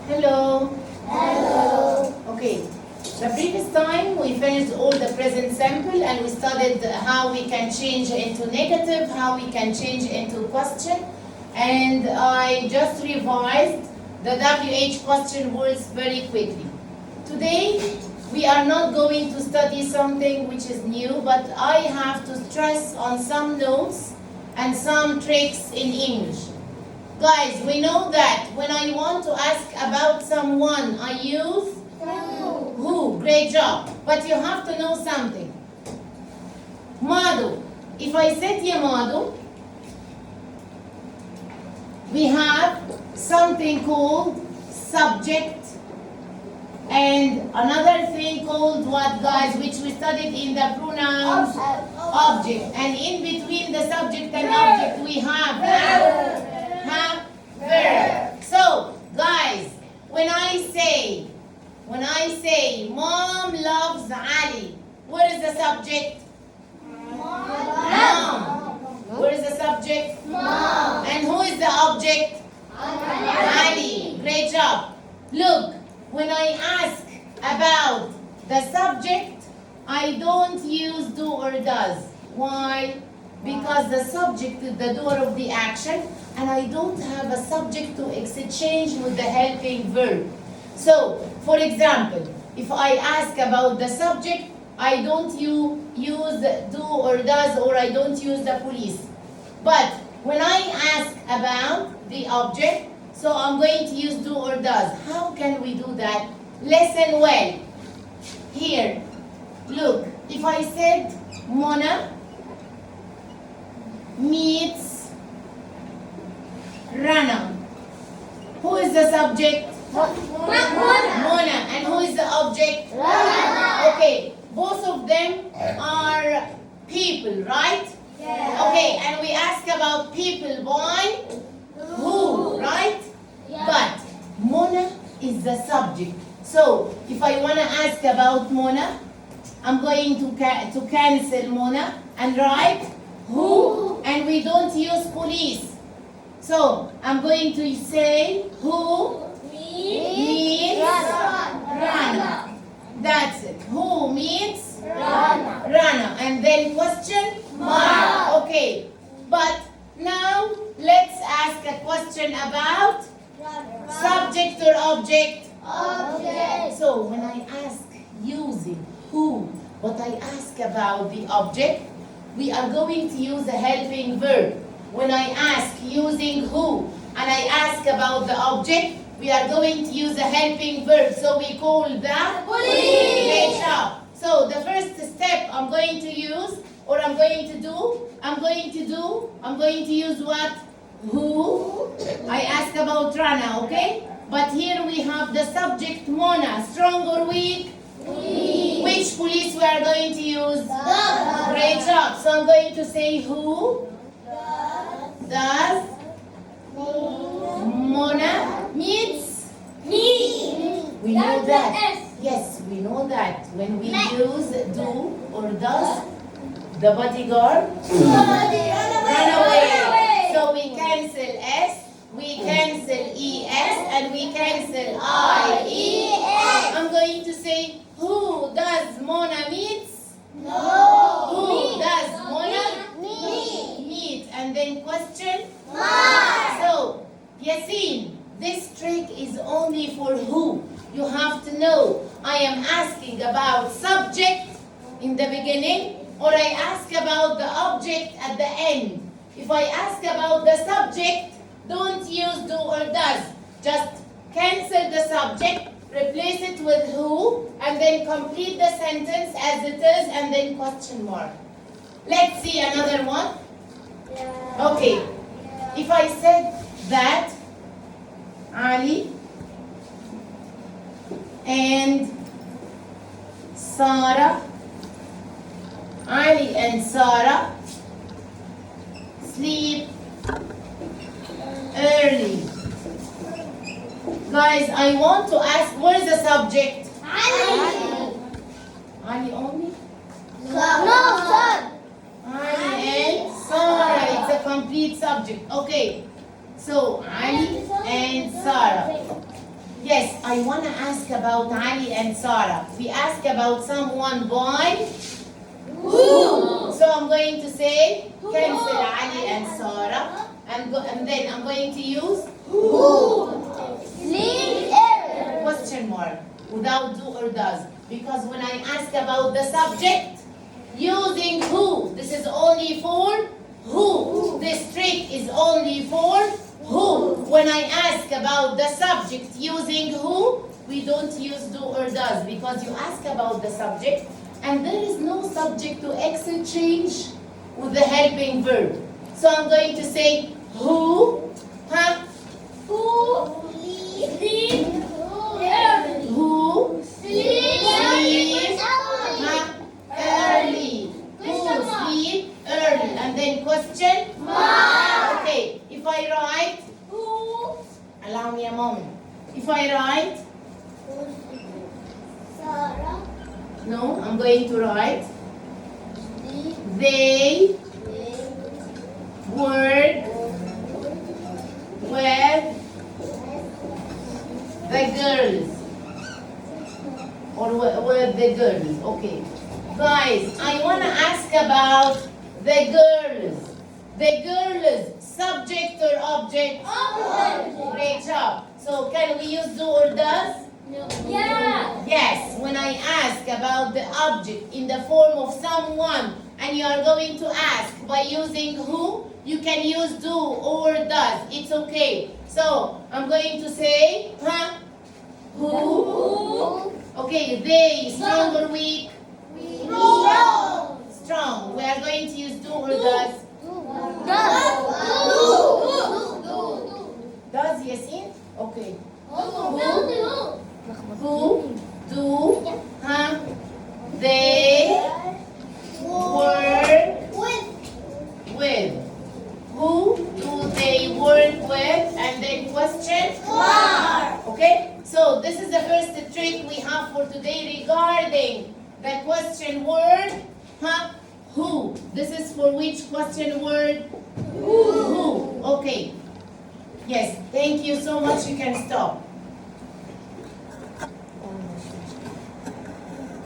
Hello. Hello. Okay. The previous time we finished all the present simple and we studied how we can change into negative, how we can change into question, and I just revised the WH question words very quickly. Today we are not going to study something which is new, but I have to stress on some notes and some tricks in English. Guys, we know that when I want to ask about someone, I use who. Great job. But you have to know something. Madu. If I said ya Madu, we have something called subject and another thing called what, guys, which we studied in the pronouns object. And in between the subject and object we have verb. So, guys, when I say mom loves Ali, what is the subject? Mom. What is the subject? Mom. And who is the object? Ali. Great job. Look, when I ask about the subject, I don't use do or does. Why? Because the subject is the doer of the action and I don't have a subject to exchange with the helping verb. So, for example, if I ask about the subject, I don't use do or does, or I don't use the police. But when I ask about the object, so I'm going to use do or does. How can we do that? Listen well. Here, look, if I said Mona meets Rana, who is the subject? Mona. And who is the object? Rana. Okay, both of them are people, right? Yeah. Okay, and we ask about people by who, right? Yeah. But Mona is the subject. So if I want to ask about Mona, I'm going to cancel Mona and write who, and we don't use police. So I'm going to say who means Rana. That's it. Who means Rana. And then question mark. Okay. But now let's ask a question about subject or object. Object. So when I ask using who, but I ask about the object, we are going to use a helping verb. When I ask using who and I ask about the object, we are going to use a helping verb. So we call that police. Great job. So the first step I'm going to use, or I'm going to use what? Who. I ask about Rana, okay? But here we have the subject Mona. Strong or weak? Weak. Which police we are going to use? Does. Great job. So I'm going to say who does Mona meets? We know that. Yes, we know that. When we use do or does, the bodyguard run away. So we cancel S, we cancel ES, and we cancel IES. I'm going to say, who does Mona meets? No. Who does Mona meet? And then question mark. So, Yasin, this trick is only for who. You have to know, I am asking about subject in the beginning, or I ask about the object at the end. If I ask about the subject, don't use do or does. Just cancel the subject, replace it with who, and then complete the sentence as it is, and then question mark. Let's see another one. Okay. If I said that Ali and Sarah sleep early. Guys, I want to ask, what is the subject? Ali. Ali only? No, sir. Ali and Sarah. It's a complete subject. Okay. So, Ali and Sarah. Yes, I want to ask about Ali and Sarah. We ask about someone by who. So I'm going to say cancel Ali and Sarah, and then I'm going to use Who? Leave error. question mark without do or does, because when I ask about the subject using who, this is only for who. This trick is only for who. When I ask about the subject using who, we don't use do or does, because you ask about the subject and there is no subject to exchange with the helping verb. So I'm going to say who, huh? Who? Leave early. Who Sleep huh? Early. Who sleep early? And then question mark. Okay, if I write, Who? allow me a moment. If I write, Sarah. no, I'm going to write, they work with the girls. Or with the girls, okay. Guys, I want to ask about the girls. The girls, subject or object? Great job. So can we use do or does? Yeah. Yes, when I ask about the object in the form of someone and you are going to ask by using who, you can use do or does. It's okay. So I'm going to say, huh? Who? Okay, they, strong or weak? Strong. Strong. We are going to use do or does. Does, Yasin? Okay. Who do, huh? They work with. Who do they work with? And then question mark. Okay? So this is the first trick we have for today regarding the question word, huh? Who. This is for which question word? Who. Okay. Yes, thank you so much. You can stop.